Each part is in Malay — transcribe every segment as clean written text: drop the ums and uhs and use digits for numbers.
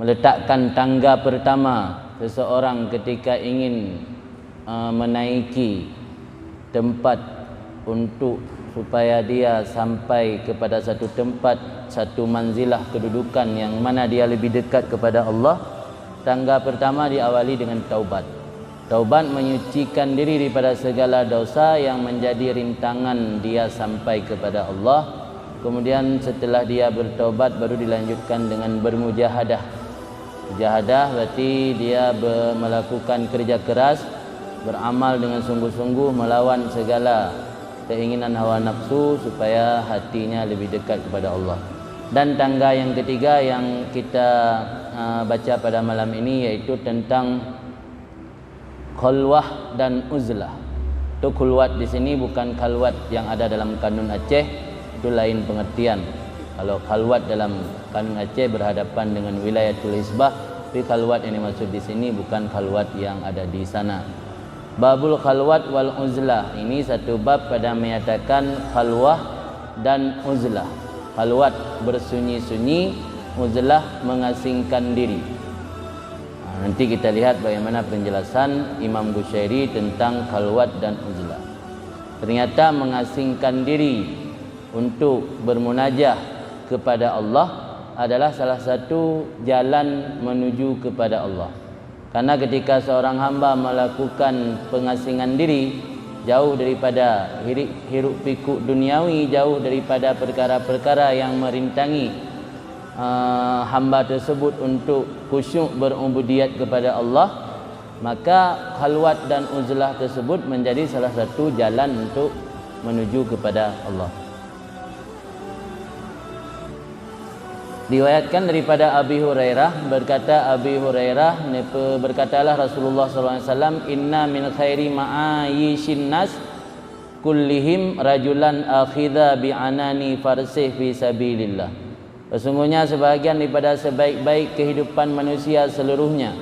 letakkan tangga pertama seseorang ketika ingin menaiki tempat untuk supaya dia sampai kepada satu tempat, satu manzilah kedudukan yang mana dia lebih dekat kepada Allah. Tangga pertama diawali dengan taubat. Taubat menyucikan diri daripada segala dosa yang menjadi rintangan dia sampai kepada Allah. Kemudian setelah dia bertaubat baru dilanjutkan dengan bermujahadah. Mujahadah berarti dia melakukan kerja keras, beramal dengan sungguh-sungguh, melawan segala keinginan hawa nafsu supaya hatinya lebih dekat kepada Allah. Dan tangga yang ketiga yang kita baca pada malam ini yaitu tentang khalwah dan uzlah. Itu khulwat di sini bukan khalwat yang ada dalam kanun Aceh, itu lain pengertian. Kalau khalwat dalam kanun Aceh berhadapan dengan wilayatul hisbah, tapi khalwat yang dimaksud di sini bukan khalwat yang ada di sana. Babul khalwat wal uzlah, ini satu bab pada menyatakan khalwah dan uzlah. Khalwat bersunyi-sunyi, uzlah mengasingkan diri. Nanti kita lihat bagaimana penjelasan Imam Bushairi tentang khalwat dan uzlah. Ternyata mengasingkan diri untuk bermunajah kepada Allah adalah salah satu jalan menuju kepada Allah. Karena ketika seorang hamba melakukan pengasingan diri, jauh daripada hiruk pikuk duniawi, jauh daripada perkara-perkara yang merintangi hamba tersebut untuk khusyuk berubudiyat kepada Allah, maka khalwat dan uzlah tersebut menjadi salah satu jalan untuk menuju kepada Allah. Diriwayatkan daripada Abi Hurairah, berkata Abi Hurairah, berkatalah Rasulullah SAW, inna min khairi ma'ayishin nas kullihim rajulan akhidha bi'anani farsih fi sabilillah. Sesungguhnya sebahagian daripada sebaik-baik kehidupan manusia seluruhnya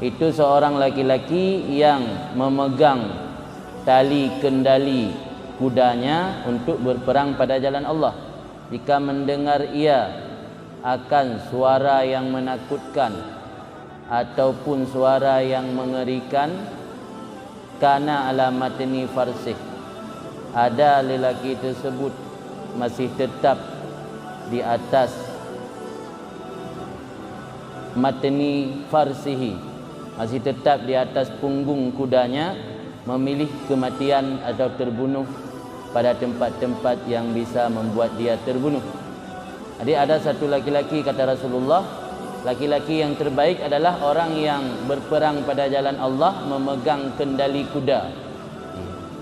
itu seorang laki-laki yang memegang tali kendali kudanya untuk berperang pada jalan Allah. Jika mendengar ia akan suara yang menakutkan ataupun suara yang mengerikan, kana alamatni farsih, ada lelaki tersebut masih tetap di atas matni farsihi, masih tetap di atas punggung kudanya, memilih kematian atau terbunuh pada tempat-tempat yang bisa membuat dia terbunuh. Jadi ada satu laki-laki, kata Rasulullah, laki-laki yang terbaik adalah orang yang berperang pada jalan Allah memegang kendali kuda.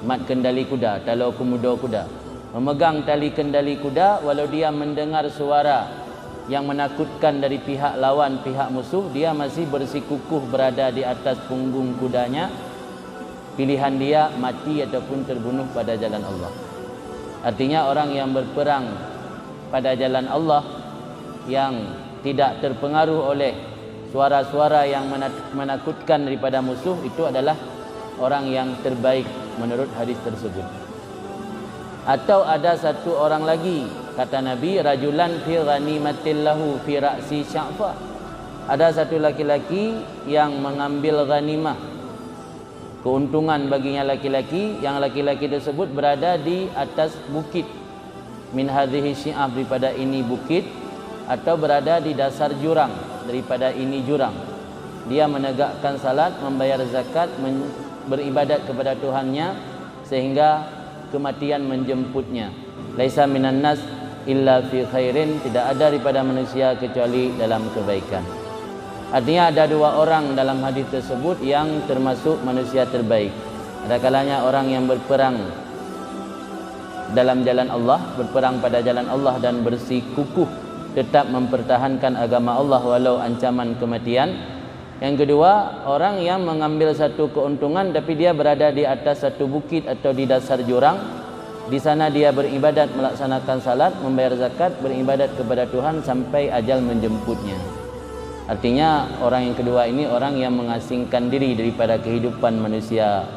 Mat kendali kuda, talau kemuda kuda. Memegang tali kendali kuda, walau dia mendengar suara yang menakutkan dari pihak lawan, pihak musuh, dia masih bersikukuh berada di atas punggung kudanya. Pilihan dia mati ataupun terbunuh pada jalan Allah. Artinya orang yang berperang pada jalan Allah yang tidak terpengaruh oleh suara-suara yang menakutkan daripada musuh, itu adalah orang yang terbaik menurut hadis tersebut. Atau ada satu orang lagi, kata Nabi, rajulan fi ghanimatin lahu fi ra'si sya'fa. Ada satu laki-laki yang mengambil ghanimah, keuntungan baginya laki-laki, yang laki-laki tersebut berada di atas bukit, min hadhihi syi'ab, daripada ini bukit, atau berada di dasar jurang, daripada ini jurang. Dia menegakkan salat, membayar zakat, beribadat kepada Tuhannya sehingga kematian menjemputnya. Laisa minan nas illa fi khairin, tidak ada daripada manusia kecuali dalam kebaikan. Artinya ada dua orang dalam hadis tersebut yang termasuk manusia terbaik. Ada kalanya orang yang berperang dalam jalan Allah, berperang pada jalan Allah dan bersikukuh tetap mempertahankan agama Allah walau ancaman kematian. Yang kedua, orang yang mengambil satu keuntungan tapi dia berada di atas satu bukit atau di dasar jurang. Di sana dia beribadat, melaksanakan salat, membayar zakat, beribadat kepada Tuhan sampai ajal menjemputnya. Artinya orang yang kedua ini orang yang mengasingkan diri daripada kehidupan manusia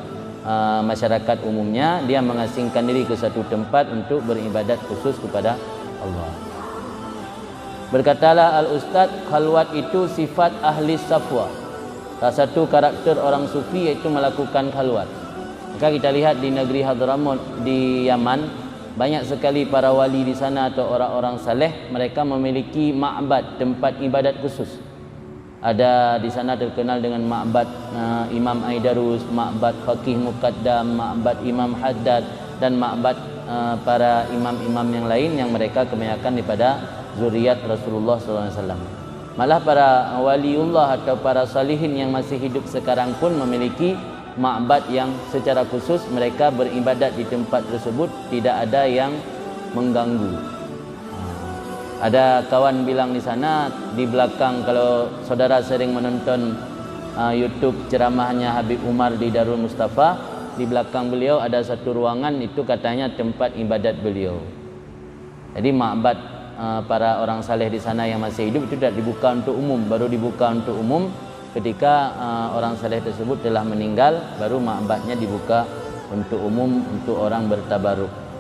masyarakat umumnya. Dia mengasingkan diri ke satu tempat untuk beribadat khusus kepada Allah. Berkatalah al-ustaz, khalwat itu sifat ahli safwa. Salah satu karakter orang sufi iaitu melakukan khalwat. Maka kita lihat di negeri Hadramaut di Yaman, banyak sekali para wali di sana atau orang-orang saleh, mereka memiliki ma'bad, tempat ibadat khusus. Ada di sana terkenal dengan ma'bad Imam Aidarus, ma'bad Faqih Muqaddam, ma'bad Imam Haddad, dan ma'bad para imam-imam yang lain yang mereka kebanyakan daripada zuriat Rasulullah SAW. Malah para waliullah atau para salihin yang masih hidup sekarang pun memiliki ma'bad yang secara khusus mereka beribadat di tempat tersebut, tidak ada yang mengganggu. Ada kawan bilang di sana, di belakang, kalau saudara sering menonton YouTube ceramahnya Habib Umar di Darul Mustafa, di belakang beliau ada satu ruangan, itu katanya tempat ibadat beliau. Jadi ma'bad para orang saleh di sana yang masih hidup itu tidak dibuka untuk umum, baru dibuka untuk umum ketika orang saleh tersebut telah meninggal, baru ma'badnya dibuka untuk umum untuk orang bertabaruk.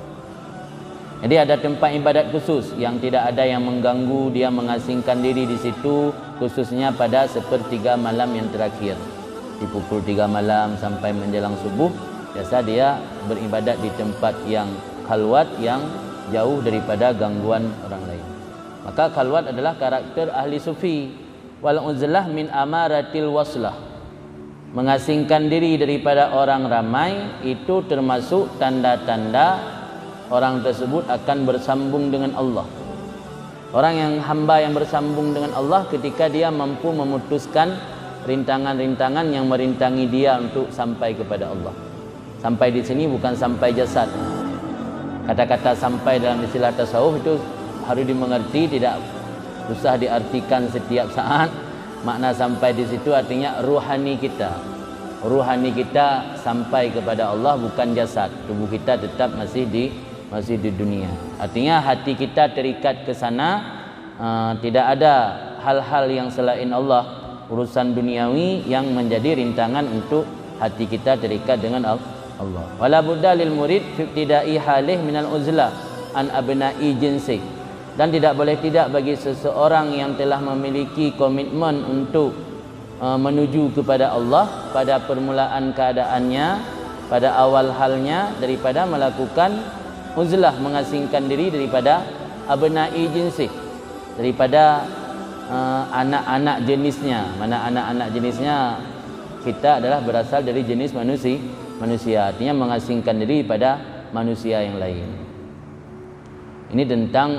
Jadi ada tempat ibadat khusus yang tidak ada yang mengganggu, dia mengasingkan diri di situ, khususnya pada sepertiga malam yang terakhir. Di pukul 3 malam sampai menjelang subuh, biasa dia beribadat di tempat yang khalwat, yang jauh daripada gangguan orang lain. Maka khalwat adalah karakter ahli sufi. Wal uzlah min amaratil waslah. Mengasingkan diri daripada orang ramai itu termasuk tanda-tanda orang tersebut akan bersambung dengan Allah. Orang yang hamba yang bersambung dengan Allah ketika dia mampu memutuskan rintangan-rintangan yang merintangi dia untuk sampai kepada Allah. Sampai di sini bukan sampai jasad. Kata-kata sampai dalam istilah tasawuf itu harus dimengerti, tidak usah diartikan setiap saat. Makna sampai di situ artinya ruhani kita. Ruhani kita sampai kepada Allah, bukan jasad. Tubuh kita tetap masih di dunia. Artinya hati kita terikat ke sana, tidak ada hal-hal yang selain Allah, urusan duniawi yang menjadi rintangan untuk hati kita terikat dengan Allah. Wala budda lil murid fi ibtida'i halih minal uzlah an abna'i jinsi. Dan tidak boleh tidak bagi seseorang yang telah memiliki komitmen untuk menuju kepada Allah pada permulaan keadaannya, pada awal halnya, daripada melakukan uzlah, mengasingkan diri daripada abna'i jinsi, daripada anak-anak jenisnya. Mana anak-anak jenisnya? Kita adalah berasal dari jenis manusia. Artinya mengasingkan diri pada manusia yang lain. Ini tentang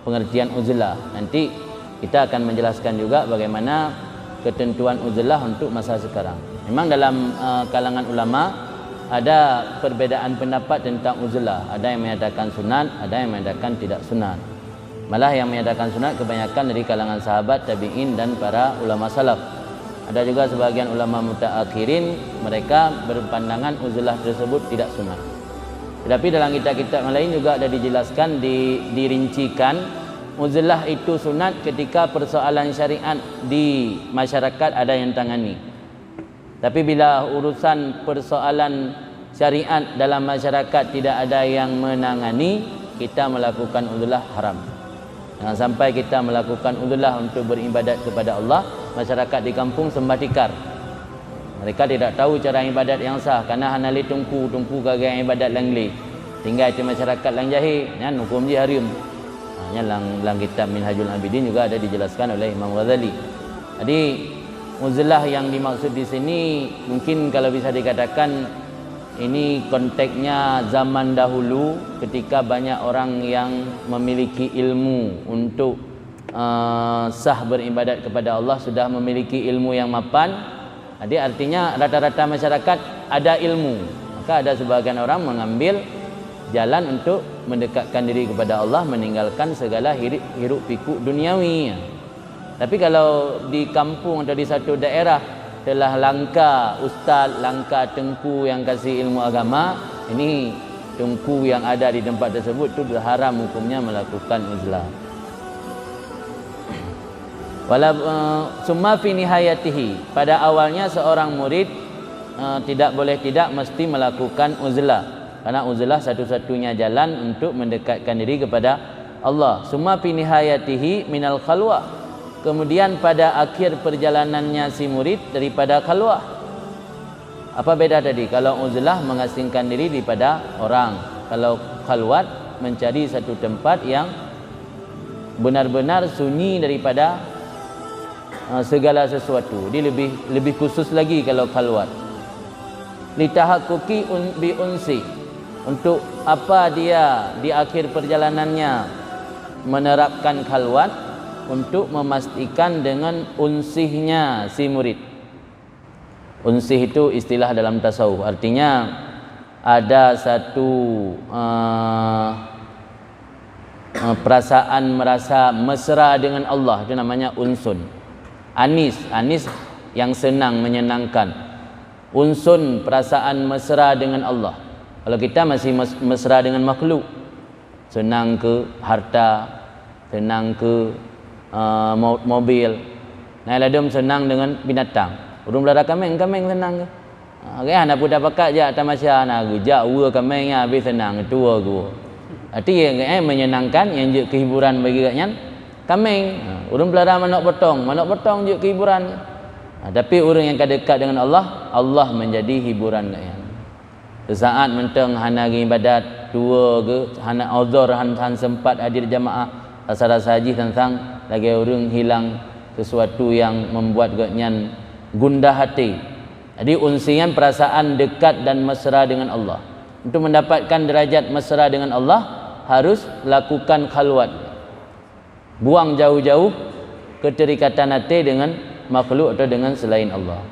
pengertian uzlah. Nanti kita akan menjelaskan juga bagaimana ketentuan uzlah untuk masa sekarang. Memang dalam kalangan ulama ada perbedaan pendapat tentang uzlah. Ada yang menyatakan sunat, ada yang menyatakan tidak sunat. Malah yang menyatakan sunat kebanyakan dari kalangan sahabat, tabi'in, dan para ulama salaf. Ada juga sebagian ulama mutaakhirin, mereka berpandangan uzlah tersebut tidak sunat. Tetapi dalam kitab-kitab yang lain juga ada dijelaskan, dirincikan uzlah itu sunat ketika persoalan syariat di masyarakat ada yang tangani. Tapi bila urusan persoalan syariat dalam masyarakat tidak ada yang menangani, kita melakukan uzlah haram. Jangan sampai kita melakukan uzlah untuk beribadat kepada Allah, masyarakat di kampung sembah tikar. Mereka tidak tahu cara ibadat yang sah, karena hanali tungku kagak ibadat langli. Tinggal di masyarakat lang jahil, kan hukum dia haram. Lang kitab Minhajul Abidin juga ada dijelaskan oleh Imam Ghazali. Jadi uzlah yang dimaksud di sini mungkin kalau bisa dikatakan ini konteksnya zaman dahulu ketika banyak orang yang memiliki ilmu untuk sah beribadat kepada Allah, sudah memiliki ilmu yang mapan. Jadi artinya rata-rata masyarakat ada ilmu, maka ada sebagian orang mengambil jalan untuk mendekatkan diri kepada Allah, meninggalkan segala hiruk pikuk duniawi. Tapi kalau di kampung atau di satu daerah telah langka ustaz, langka tengku yang kasih ilmu agama, ini tengku yang ada di tempat tersebut itu haram hukumnya melakukan uzlah. Wala summa fi nihayatihi, pada awalnya seorang murid tidak boleh tidak mesti melakukan uzlah, karena uzlah satu-satunya jalan untuk mendekatkan diri kepada Allah. Summa fi nihayatihi minal khalwah. Kemudian pada akhir perjalanannya si murid daripada khalwah. Apa beda tadi? Kalau uzlah mengasingkan diri daripada orang, kalau khalwat mencari satu tempat yang benar-benar sunyi daripada segala sesuatu. Dia lebih khusus lagi kalau khalwat. Litahaqquqi bi unsi, untuk apa dia di akhir perjalanannya menerapkan khalwat, untuk memastikan dengan unsihnya si murid. Unsih itu istilah dalam tasawuf, artinya ada satu perasaan merasa mesra dengan Allah, itu namanya unsun. Anis yang senang, menyenangkan. Unsun, perasaan mesra dengan Allah. Kalau kita masih mesra dengan makhluk, senang ke harta, senang ke mobil. Nah, ladum senang dengan binatang. Urung belara kameng senang ke? Kan apa dah pakat je tamasya nak gejak ua kamengnya habis senang tua gua. Arti yang menyenangkan, yang je kehiburan bagi katnya kameng. Urung belara manok potong je kehiburan. Tapi orang yang dekat dengan Allah, Allah menjadi hiburan katnya. Sesaat menteng hana ibadat tua ke, hana uzur han sempat hadir jamaah rasa haji tentang lagi orang hilang sesuatu yang membuat katnya gundah hati. Jadi unsian perasaan dekat dan mesra dengan Allah. Untuk mendapatkan derajat mesra dengan Allah harus lakukan khalwat. Buang jauh-jauh keterikatan hati dengan makhluk atau dengan selain Allah.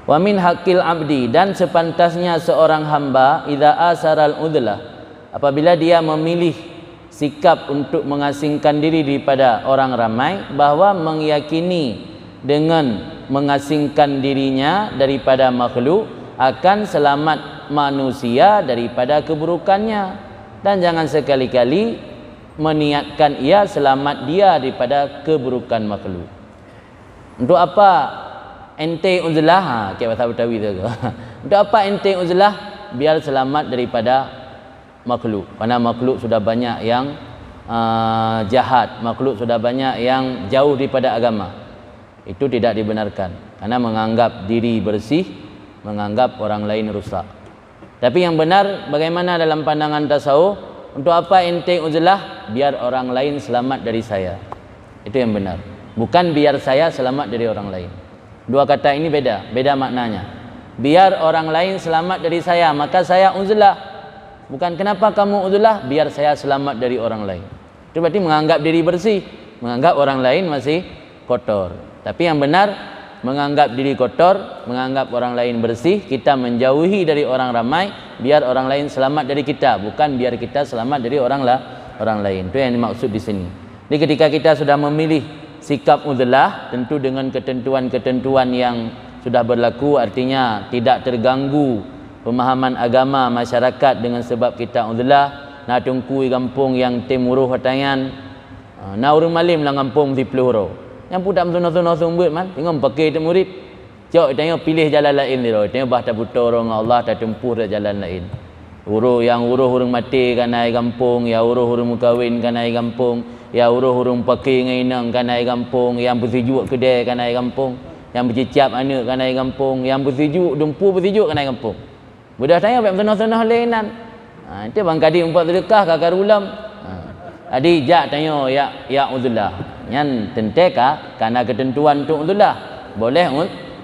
Wa min haqqil abdi, dan sepantasnya seorang hamba idza asaral udlah, apabila dia memilih sikap untuk mengasingkan diri daripada orang ramai, bahwa meyakini dengan mengasingkan dirinya daripada makhluk akan selamat manusia daripada keburukannya, dan jangan sekali-kali meniatkan ia selamat dia daripada keburukan makhluk. Untuk apa ente uzlah? Kayak bahasa Betawi tu. Untuk apa ente uzlah? Biar selamat daripada makhluk. Karena makhluk sudah banyak yang jahat, makhluk sudah banyak yang jauh daripada agama. Itu tidak dibenarkan, karena menganggap diri bersih, menganggap orang lain rusak. Tapi yang benar, bagaimana dalam pandangan tasawuf? Untuk apa ente uzlah? Biar orang lain selamat dari saya. Itu yang benar, bukan biar saya selamat dari orang lain. Dua kata ini beda maknanya. Biar orang lain selamat dari saya, maka saya uzlah. Bukan kenapa kamu uzlah? Biar saya selamat dari orang lain. Itu berarti menganggap diri bersih, menganggap orang lain masih kotor. Tapi yang benar, menganggap diri kotor, menganggap orang lain bersih, kita menjauhi dari orang ramai, biar orang lain selamat dari kita, bukan biar kita selamat dari orang lain. Itu yang dimaksud di sini. Jadi ketika kita sudah memilih sikap uzlah, tentu dengan ketentuan-ketentuan yang sudah berlaku, artinya tidak terganggu pemahaman agama masyarakat dengan sebab kita uzlah. Na tungkui kampung yang timuruh hatayan, na urang malim lang kampung di Pluhuro. Yang pudak mentunah-tunah sumbut man, tengok pakai tu murid. Cok tengok pilih jalan lain ni roh. Tengok bah tak putar orang Allah tak tempuh dah jalan lain. Uruh urung mati kan naik kampung, ya uruh urung kahwin kan naik kampung, ya uruh urung pakai ngainang kan naik kampung, yang bersejuk kedai kan naik kampung, yang bercicap anak kan naik kampung, yang bersejuk dempu bersejuk kan naik kampung. Budak tanya pak mentunah-tunah lainan. Itu bang kadi empat sedekah kakak ulam. Adi jak tanya ya uzlah. Yang tenteka karena ketentuan untuk uzlah. Boleh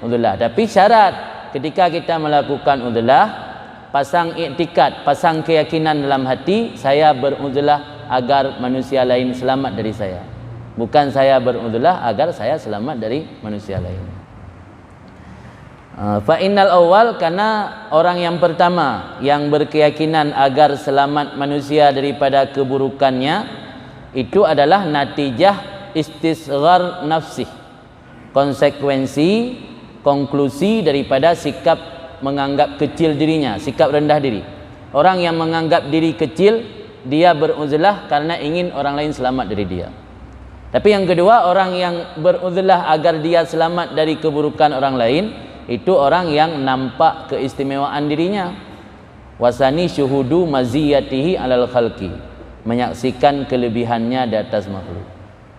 uzlah, tapi syarat ketika kita melakukan uzlah, pasang iktikad, pasang keyakinan dalam hati, saya beruzlah agar manusia lain selamat dari saya. Bukan saya beruzlah agar saya selamat dari manusia lain. Fa innal awal, karena orang yang pertama yang berkeyakinan agar selamat manusia daripada keburukannya, itu adalah natijah istisghar nafsi, konsekuensi, konklusi daripada sikap menganggap kecil dirinya, sikap rendah diri. Orang yang menganggap diri kecil, dia beruzlah karena ingin orang lain selamat dari dia. Tapi yang kedua, orang yang beruzlah agar dia selamat dari keburukan orang lain, itu orang yang nampak keistimewaan dirinya. Wasani syuhudu maziyatihi alal khalqi. menyaksikan kelebihannya di atas makhluk.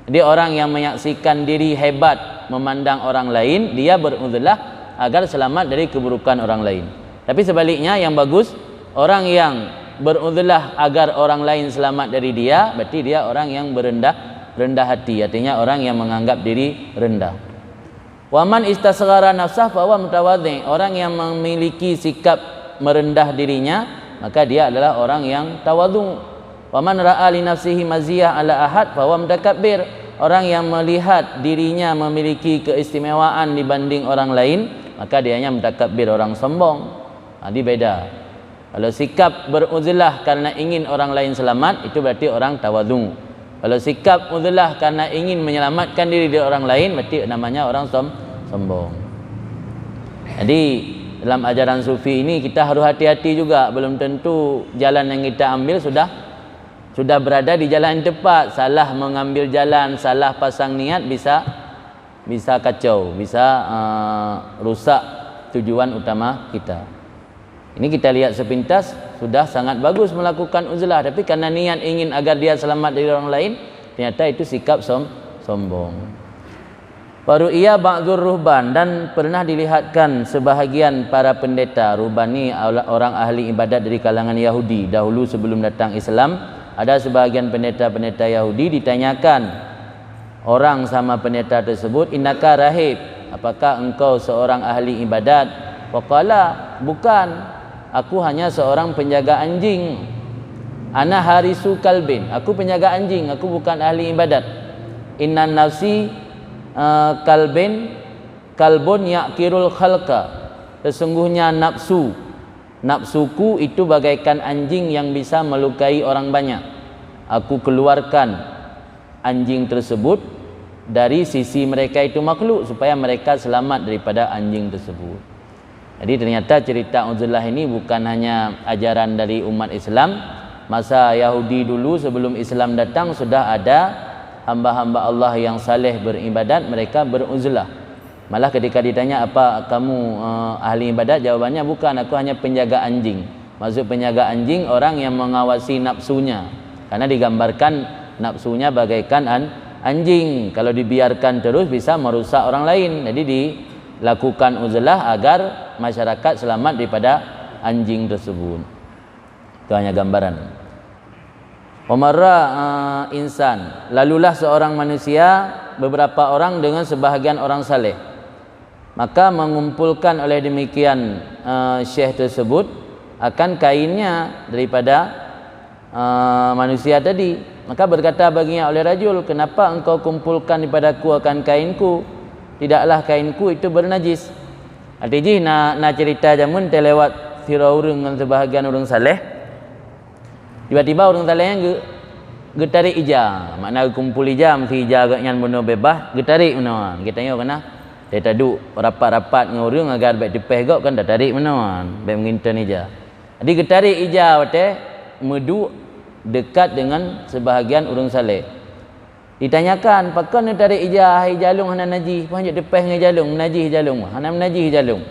Jadi orang yang menyaksikan diri hebat memandang orang lain, dia beruzlah agar selamat dari keburukan orang lain. Tapi sebaliknya yang bagus, orang yang beruzlah agar orang lain selamat dari dia, berarti dia orang yang rendah hati, artinya orang yang menganggap diri rendah. Waman istasghara nafsah fa huwa mutawadhi, orang yang memiliki sikap merendah dirinya, maka dia adalah orang yang tawadhu. Waman ra'a li nafsihi maziyah ala ahad fa huwa mutakabbir, orang yang melihat dirinya memiliki keistimewaan dibanding orang lain, maka dianya mutakabbir, orang sombong. Ini beda. Kalau sikap beruzlah karena ingin orang lain selamat, itu berarti orang tawadhu. Kalau sikap uzlah karena ingin menyelamatkan diri dari orang lain, berarti namanya orang sombong. Jadi dalam ajaran sufi ini kita harus hati-hati juga. Belum tentu jalan yang kita ambil sudah berada di jalan yang tepat. Salah mengambil jalan, salah pasang niat, bisa kacau, bisa rusak tujuan utama kita. Ini kita lihat sepintas sudah sangat bagus melakukan uzlah, tapi karena niat ingin agar dia selamat dari orang lain, ternyata itu sikap sombong. Baru ia ba'dzur ruhban, dan pernah dilihatkan sebahagian para pendeta. Ruhban ni orang ahli ibadat dari kalangan Yahudi. Dahulu sebelum datang Islam, ada sebahagian pendeta-pendeta Yahudi ditanyakan orang sama pendeta tersebut, innaka rahib, apakah engkau seorang ahli ibadat? Waqala, bukan, aku hanya seorang penjaga anjing. Ana harisu kalbin, aku penjaga anjing, aku bukan ahli ibadat. Innan nafsi kalbun ya'kirul khalqa, sesungguhnya nafsuku itu bagaikan anjing yang bisa melukai orang banyak. Aku keluarkan anjing tersebut dari sisi mereka itu makhluk, supaya mereka selamat daripada anjing tersebut. Jadi ternyata cerita uzlah ini bukan hanya ajaran dari umat Islam. Masa Yahudi dulu sebelum Islam datang sudah ada hamba-hamba Allah yang saleh beribadat, mereka beruzlah. Malah ketika ditanya, apa kamu ahli ibadat? Jawabannya, bukan, aku hanya penjaga anjing. Maksud penjaga anjing, orang yang mengawasi nafsunya. Karena digambarkan nafsunya bagaikan anjing. Kalau dibiarkan terus bisa merusak orang lain. Jadi dilakukan uzlah agar masyarakat selamat daripada anjing tersebut. Itu hanya gambaran. Umarra insan, lalulah seorang manusia beberapa orang dengan sebahagian orang saleh, maka mengumpulkan oleh demikian syekh tersebut akan kainnya daripada manusia tadi. Maka berkata baginya oleh rajul, kenapa engkau kumpulkan daripada aku akan kainku? Tidaklah kainku itu bernajis. Artinya nak cerita jamun terlewat sirau urang dengan sebahagian orang saleh. Tiba-tiba orang salehnya getarik ija, makna kumpul ija mesti ija agaknya benar bebas, getarik mana? Kita tanya kena dia taduk rapat-rapat dengan orang agar baik dipeh gak kan dah tarik mana? Baik mengintan ija. Jadi getarik ija wate medu dekat dengan sebahagian orang saleh. Ditanyakan, pakon ni tarik ija jalung hana najis, pun je depeh dengan jalung, najis jalung, hana najis jalung.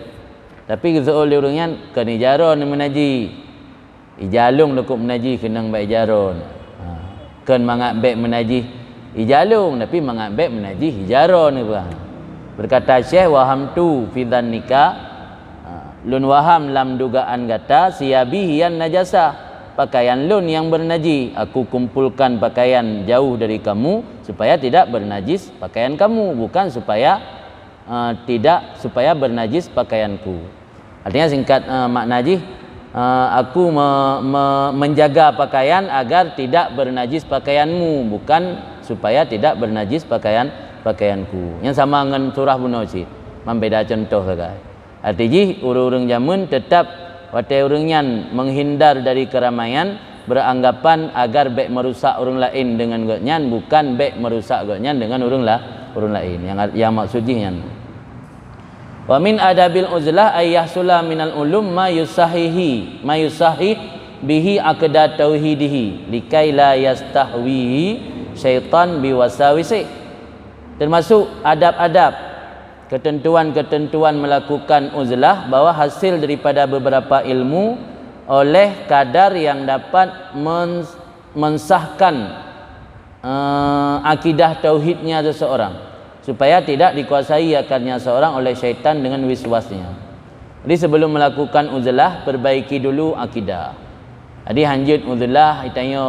Tapi seoleh orangnya kan ijaron menajis. Ijalung lekuk menajis kenang baik ijaron. Kan mangat baik menajis ijalung, tapi mangat baik menajis ijaron ni bang. Berkata Syekh, waham tu fi dhannika, lun waham lam dugaan kata siyabi hiyan najasa. Pakaian lun yang bernajis, aku kumpulkan pakaian jauh dari kamu supaya tidak bernajis pakaian kamu, bukan supaya supaya bernajis pakaianku. Artinya singkat makna aku menjaga pakaian agar tidak bernajis pakaianmu, bukan supaya tidak bernajis pakaianku. Yang sama dengan surah Bunosi, membeda contoh saja. Artinya urang-urang jamun tetap watai orangnya menghindar dari keramaian, beranggapan agar baik merusak orang lain dengan gotnyan, bukan baik merusak gotnyan dengan orang lain. Yang maksudnya wa min adabil uzlah ay yahsula minal ulum ma yusahih bihi aqda tauhidihi likai la yastahwihi syaitan biwasawisi. Termasuk adab-adab, ketentuan-ketentuan melakukan uzlah, bahwa hasil daripada beberapa ilmu oleh kadar yang dapat mensahkan akidah tauhidnya seseorang supaya tidak dikuasai akannya seorang oleh syaitan dengan wiswasnya. Jadi sebelum melakukan uzlah, perbaiki dulu akidah. Jadi hanjut uzlah itanya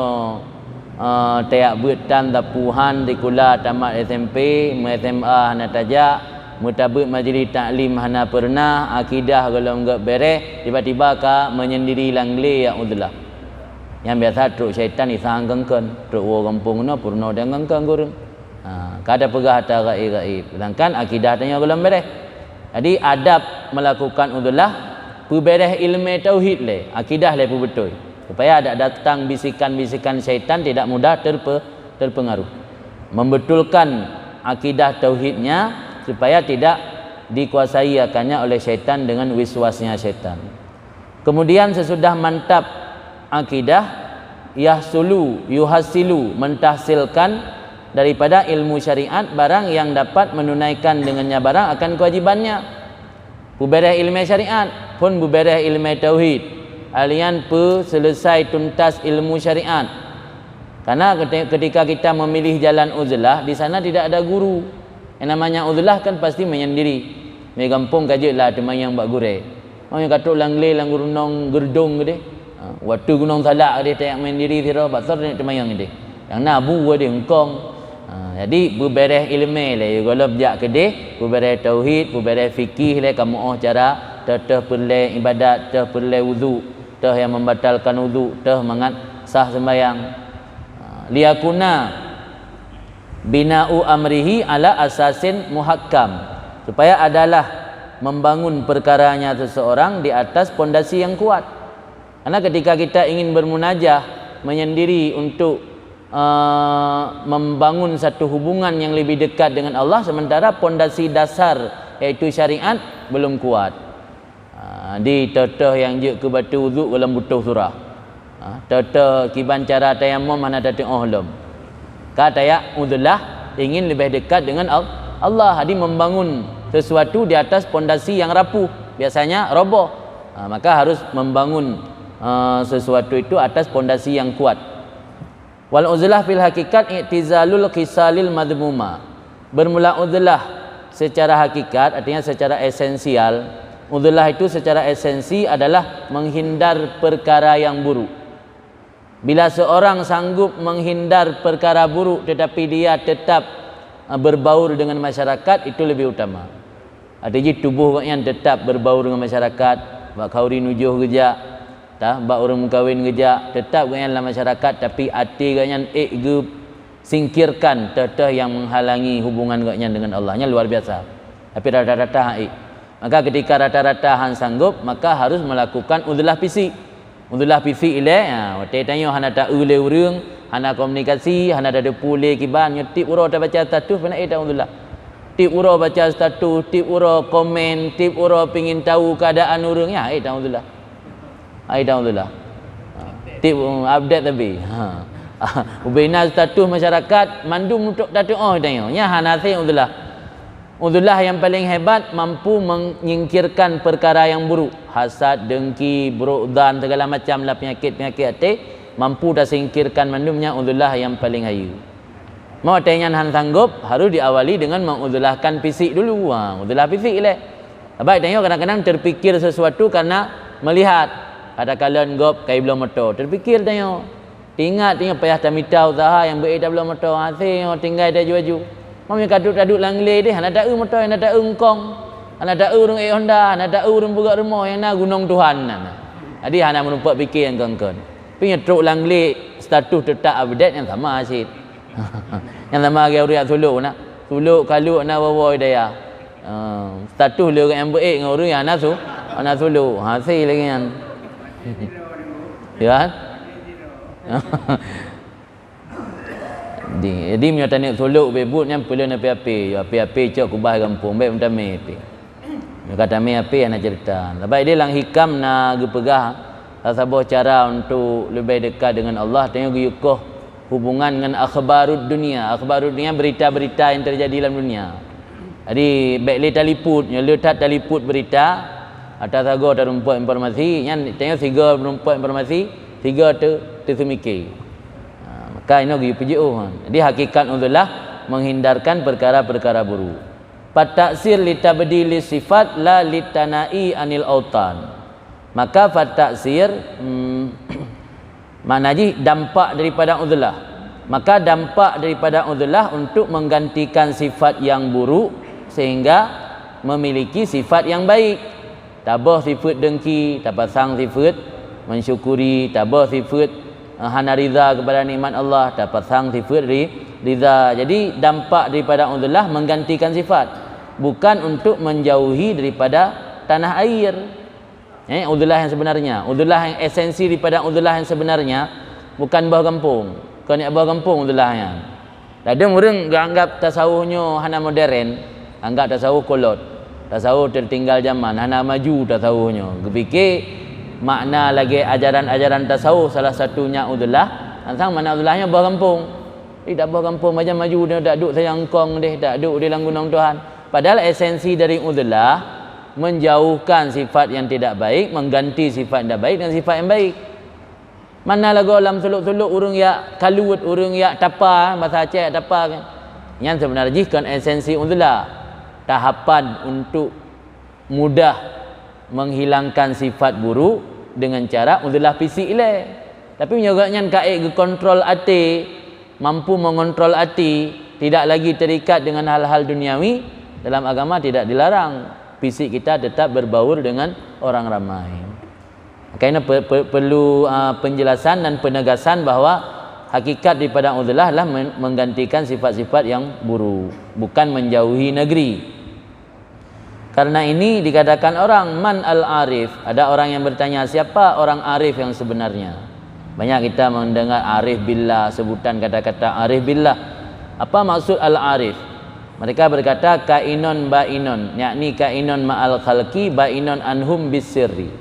tayak betan tapuhan dikula tamat SMP, SMA hana tajak, mutabut majlis taklim hana pernah, akidah kalau enggak beres, tiba-tiba ka menyendiri langle ya uzlah. Yang biasa truk syaitan isang gengken, truk wo kampung no purno dan gengken gurung. Kada pegah hata gaib. Sedangkan akidah tanya kalau beres. Jadi adab melakukan uzlah, perberes ilmu tauhid le, akidah le betul. Supaya ada datang bisikan-bisikan syaitan tidak mudah terpengaruh. Membetulkan akidah tauhidnya supaya tidak dikuasai akannya oleh syaitan dengan wiswasnya syaitan. Kemudian sesudah mantap akidah, yuhasilu mentahsilkan daripada ilmu syariat barang yang dapat menunaikan dengannya barang akan kewajibannya. Bubereh ilmu syariat pun bubereh ilmu tauhid. Alian selesai tuntas ilmu syariat. Karena ketika kita memilih jalan uzlah, di sana tidak ada guru. Yang namanya uzlah kan pasti menyendiri. Di kampung kajelah teman yang bak gure. Orang yang katuk langle lang gunung gerdung gede. Waktu gunung salak dia tak menyendiri sira basar ni teman yang gede. Yang nabu dia engkong. Jadi berbereh ilmu le kalau bijak kedeh, berbereh tauhid, berbereh fikih le kamu cara teh perle ibadat, teh perle wudu, teh yang membatalkan wudu, teh mangat sah sembahyang. Liyakuna bina'u amrihi ala asasin muhakkam, supaya adalah membangun perkaranya seseorang di atas pondasi yang kuat. Karena ketika kita ingin bermunajah menyendiri untuk membangun satu hubungan yang lebih dekat dengan Allah, sementara pondasi dasar iaitu syariat belum kuat. Di teteh yang je ke batu wuduk dalam butuh surah. Teteh kiban cara tayammum mana datang ohlum. Kata ya uzlah ingin lebih dekat dengan Allah. Jadi membangun sesuatu di atas pondasi yang rapuh, biasanya roboh. Maka harus membangun sesuatu itu atas pondasi yang kuat. Wal uzlah fil hakikat i'tizalul khisalil madmuma. Bermula uzlah secara hakikat artinya secara esensial. Uzlah itu secara esensi adalah menghindar perkara yang buruk. Bila seorang sanggup menghindar perkara buruk tetapi dia tetap berbaur dengan masyarakat, itu lebih utama. Artinya tubuh yang tetap berbaur dengan masyarakat, bak kauri nujuh gejak, bak orang kawin gejak, tetap dalam masyarakat, tapi hati gaknya singkirkan teteh yang menghalangi hubungan gaknya dengan Allahnya luar biasa. Tapi rata-rata maka ketika rata-rata han sanggup, maka harus melakukan uzlah fisik. Uzlah fisik ile waktu tanya hana tak ule urang, hana komunikasi, hana ada pule kiban nyetip uro tak baca status pernah tak uzlah. Tip uro baca status, tip uro komen, tip uro pengin tahu keadaan urang ya tak uzlah. Alhamdulillah. Tip update tapi. Ubina status masyarakat mandum untuk tatuk tanya. Ya hanasi uzlah. Uzlah yang paling hebat mampu menyingkirkan perkara yang buruk, hasad, dengki, burudan, segala macam lah penyakit-penyakit hati, mampu dah singkirkan mandumnya uzlah yang paling hayu. Mau tanya han sanggup harus diawali dengan menguzlahkan fisik dulu. Uzlah fisik le. Sebab tanya kadang-kadang terfikir sesuatu karena melihat ada kalian gop kai belum motor terfikir tanya ingat payah tamita usaha yang baik dah belum motor hasil tinggal dah jual mami kaduk-kaduk langle deh ada motor ada engkong ada urung Honda ada urung buka rumah yang nak gunung Tuhan jadi hana menumpak fikir yang kengkon punya truk langle status tetap update yang sama asyik yang sama ke uriak suluk kalau nak bawa daya status lu yang baik dengan orang yang nak suluk hasil lagi kan. Ya. Jadi menyata ni suluk bebutnya perlu nak api-api cok kubah kampung baik macam ni api. Kata me api nak cerita. Lepas dia lang hikam nak gepegah saboh cara untuk lebih dekat dengan Allah, tengok yukoh hubungan dengan akhbarud dunia. Akhbarud dunia berita-berita yang terjadi dalam dunia. Jadi baik teliput, letak teliput berita atas ago terumpat informasi yang tengok tiga terumpat informasi tiga tu semikir maka ini gi PJO. Jadi hakikat udzulah menghindarkan perkara-perkara buruk. Fataksir litabdili sifat la litanai anil autan. Maka fataksir maknanya dampak daripada udzulah. Maka dampak daripada udzulah untuk menggantikan sifat yang buruk sehingga memiliki sifat yang baik. Tabah sifat dengki, tapasang sifat mensyukuri, tabah sifat hana riza kepada nikmat Allah, tapasang sifat riza. Jadi dampak daripada udzulah menggantikan sifat, bukan untuk menjauhi daripada tanah air. Udzulah yang sebenarnya, udzulah yang esensi daripada udzulah yang sebenarnya bukan bah kampung. Kau ni bah kampung udzulahnya. Ada orang anggap tasawufnya hana modern, anggap tasawuf kolot, tasawuf tertinggal zaman, hana maju tasawufnya. Kepikir makna lagi ajaran-ajaran tasawuf salah satunya udzulah, tentang mana udzulahnya bah kampung. Tidak bah kampung macam maju dia tak duduk sayang kong deh, tak duduk di dalam gunung Tuhan. Padahal esensi dari udzulah menjauhkan sifat yang tidak baik, mengganti sifat yang tidak baik dengan sifat yang baik. Mana lagu alam suluk-suluk urung ya kalut, urung ya tapa, bahasa Aceh tapa kan. Yang sebenarnya kan esensi udzulah, tahapan untuk mudah menghilangkan sifat buruk dengan cara udzulah fisik le. Tapi menyogaknya kaik kontrol hati, mampu mengontrol hati, tidak lagi terikat dengan hal-hal duniawi, dalam agama tidak dilarang fisik kita tetap berbaur dengan orang ramai. Makanya perlu penjelasan dan penegasan bahawa hakikat daripada udzulah adalah menggantikan sifat-sifat yang buruk, bukan menjauhi negeri. Karena ini dikatakan orang man al-arif. Ada orang yang bertanya, siapa orang arif yang sebenarnya? Banyak kita mendengar arif billah, sebutan kata-kata arif billah. Apa maksud al-arif? Mereka berkata kainon bainon, yakni kainon ma'al khalqi bainon anhum bisirri.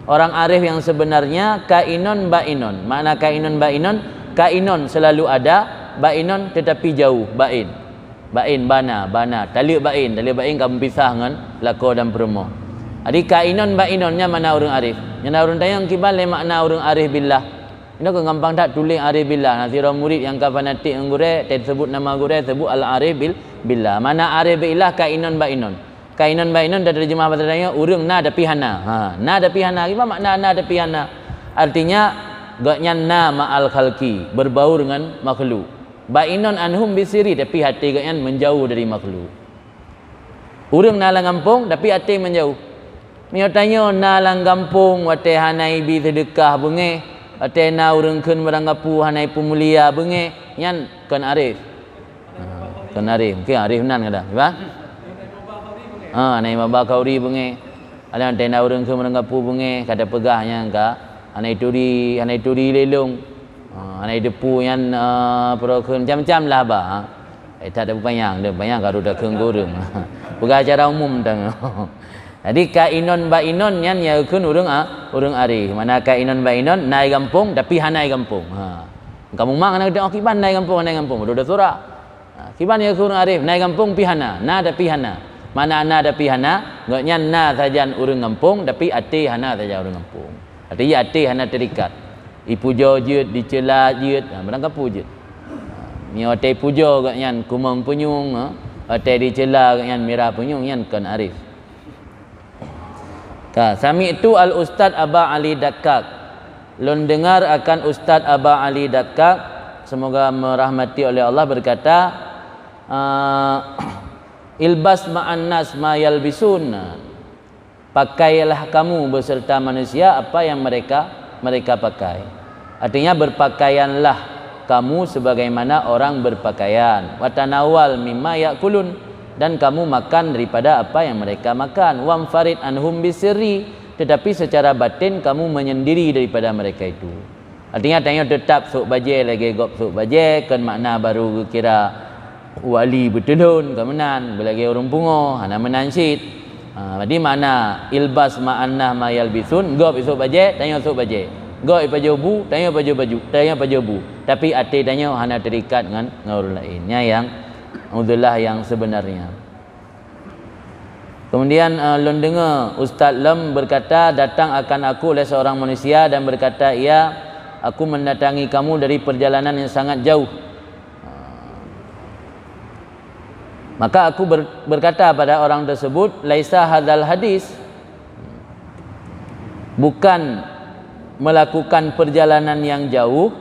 Orang arif yang sebenarnya kainon bainon. Makna kainon bainon, kainon selalu ada, bainon tetapi jauh, bain. Bain bana, taliq bain kamu pisah dengan lako dan perempuan. Jadi kainon bainonnya mana orang arif. Yang orang tanya kibal makna orang arif billah. Ini kau gampang tak tulis arif billah. Nanti orang murid yang fanatik dengan gure, sebut nama gure, sebut al-arif billah. Mana arif billah kainon bainon. Kainon bainon dari terjemah bahasa Melayu urang na tapi hana. Na tapi hana. Apa makna na tapi hana? Artinya gaknya na ma'al khalqi, berbaur dengan makhluk. Bainon anhum bisiri, tapi hati gaknya menjauh dari makhluk. Urang na lang kampung tapi hati menjauh. Mio tanya na lang kampung wate hanai bi sedekah bunge, wate na urang keun barang kapu hanai pemulia bunge, yan kan arif. Kan arif. Ke arif nan kada, ba? Anai mabak kauri bunge, ada tenda orang ke merenggapu bunge, kada pegahnya ka, anai turi lelong, anai depu yang perokun macam-macam lah ba. Tak ada payang, dia payang kalau dah kenggurung. Pegah acara umum tang. Jadi kainon bainon yang yakun urang arif. Mana kainon bainon naik kampung tapi hanai kampung. Kamu mak nak tengok kiban naik kampung, dah surah. Kiban yakun arif naik kampung pihana, na tapi hana. Mana ana tapi hana, ngaknya na saja urang kampung tapi ati hana saja urang kampung. Artinya ati hana terikat. Ipuja jeut, dicela jeut, barang kapu jeut. Ni ati puja ngaknya kumang punyung, ati dicela ngaknya merah punyung yan kan arif. Ka sami itu al Ustaz Aba Ali Dakkak. Lon dengar akan Ustaz Aba Ali Dakkak, semoga merahmati oleh Allah, berkata ilbas ma'an nas ma yalbisun, pakailah kamu beserta manusia apa yang mereka pakai. Artinya berpakaianlah kamu sebagaimana orang berpakaian. Watanawal mimma yakulun, dan kamu makan daripada apa yang mereka makan. Wamfarid anhum bisirri, tetapi secara batin kamu menyendiri daripada mereka itu. Artinya tanya tetap sok baje lagi gop sok baje, kan makna baru kira wali betulun kemenan belagi orang pungo hana menansid. Jadi mana ilbas ma'annah mayal bisun, gop esok baje tanya esok baje, gop pajobu tanya pajobu, tapi ati tanya hana terikat dengan orang lainnya yang udzulah yang sebenarnya. Kemudian lon dengar Ustaz Lem berkata, datang akan aku oleh seorang manusia dan berkata, ia aku mendatangi kamu dari perjalanan yang sangat jauh. Maka aku berkata pada orang tersebut, laisa hadzal hadis, bukan melakukan perjalanan yang jauh,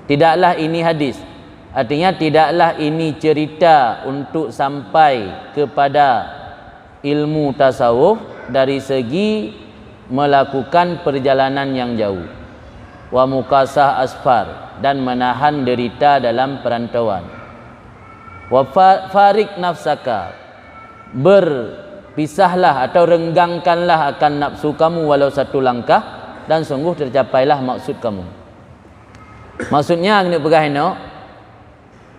tidaklah ini hadis. Artinya tidaklah ini cerita untuk sampai kepada ilmu tasawuf dari segi melakukan perjalanan yang jauh. Wa mukasah asfar, dan menahan derita dalam perantauan. Wa farik nafsaka, berpisahlah atau renggangkanlah akan nafsu kamu walau satu langkah, dan sungguh tercapailah maksud kamu. Maksudnya kena pegah ini,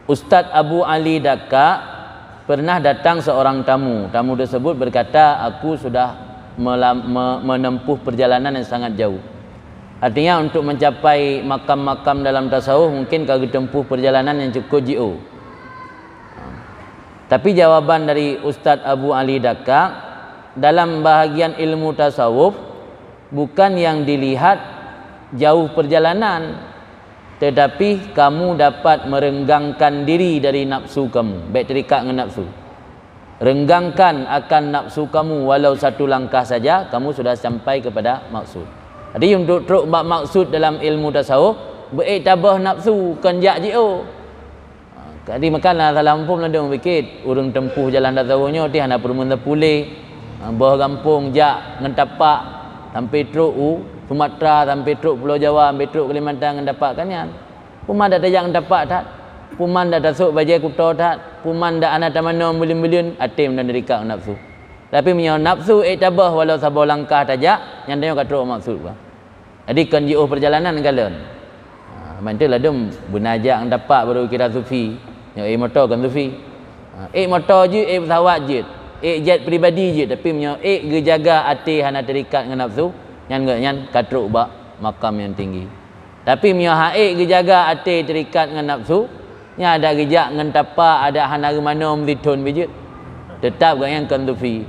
Ustaz Abu Ali Daka pernah datang seorang tamu. Tamu tersebut berkata, aku sudah menempuh perjalanan yang sangat jauh. Artinya untuk mencapai makam-makam dalam tasawuf mungkin kagak tempuh perjalanan yang cukup jauh. Tapi jawaban dari Ustaz Abu Ali Daka, dalam bahagian ilmu tasawuf bukan yang dilihat jauh perjalanan, tetapi kamu dapat merenggangkan diri dari nafsu kamu, baik terikat dengan nafsu. Renggangkan akan nafsu kamu walau satu langkah saja, kamu sudah sampai kepada maksud. Jadi untuk teruk bab maksud dalam ilmu tasawuf, beriktabah nafsu kan jak jio. Jadi makanlah salah ampun lah dia fikir urang tempuh jalan tasawufnya ti hana perlu pulih. Bah kampung jak ngentapak sampai teruk Sumatera, sampai teruk Pulau Jawa, sampai teruk Kalimantan ngendapak kanyan. Puman dah tajak ngentapak tak. Puman dah tasuk bajai kuto tak. Puman dah anak tamano bilin-bilin atim dan derika nafsu. Tapi punya nafsu iktabah walau sabar langkah tajak yang dia kat teruk maksud bah. Jadi kan jauh perjalanan kalian. Mantul lah dem benajak ngentapak baru kira sufi. Yang motor kan sufi. Motor je, pesawat je. Jet peribadi je, tapi punya gejaga hati hana terikat dengan nafsu. Yang katruk bak makam yang tinggi. Tapi punya gejaga hati terikat dengan nafsu. Yang ada gejak dengan tapak, ada hana mana melitun bijut. Tetap yang kan sufi.